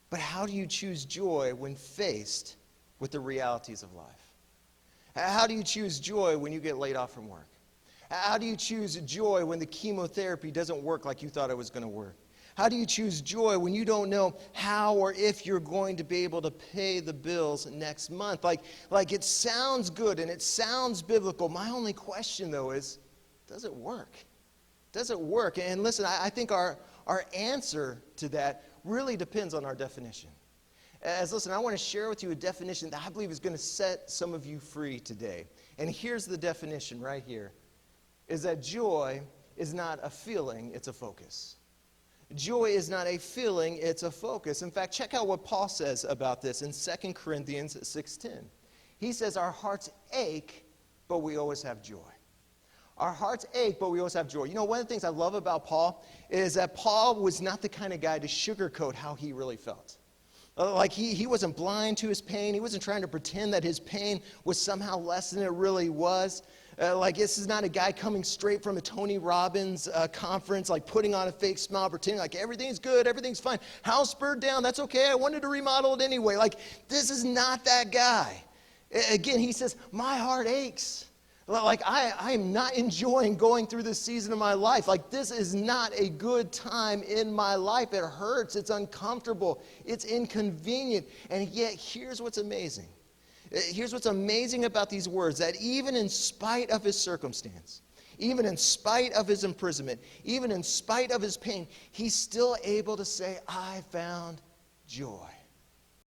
But how do you choose joy when faced with the realities of life? How do you choose joy when you get laid off from work? How do you choose joy when the chemotherapy doesn't work like you thought it was going to work? How do you choose joy when you don't know how or if you're going to be able to pay the bills next month? Like it sounds good and it sounds biblical. My only question, though, is, does it work? Does it work? And listen, I think our answer to that really depends on our definition. Listen, I want to share with you a definition that I believe is going to set some of you free today. And here's the definition right here, is that joy is not a feeling, it's a focus. Joy is not a feeling, it's a focus. In fact, check out what Paul says about this in 2 Corinthians 6:10. He says, our hearts ache, but we always have joy. Our hearts ache, but we always have joy. You know, one of the things I love about Paul is that Paul was not the kind of guy to sugarcoat how he really felt. Like he wasn't blind to his pain. He wasn't trying to pretend that his pain was somehow less than it really was. Like this is not a guy coming straight from a Tony Robbins conference, like putting on a fake smile, pretending like everything's good, everything's fine. House burned down, that's okay. I wanted to remodel it anyway. Like this is not that guy. Again, he says, my heart aches. Like I am not enjoying going through this season of my life. Like this is not a good time in my life. It hurts. It's uncomfortable. It's inconvenient. And yet here's what's amazing. Here's what's amazing about these words, that even in spite of his circumstance, even in spite of his imprisonment, even in spite of his pain, he's still able to say, I found joy.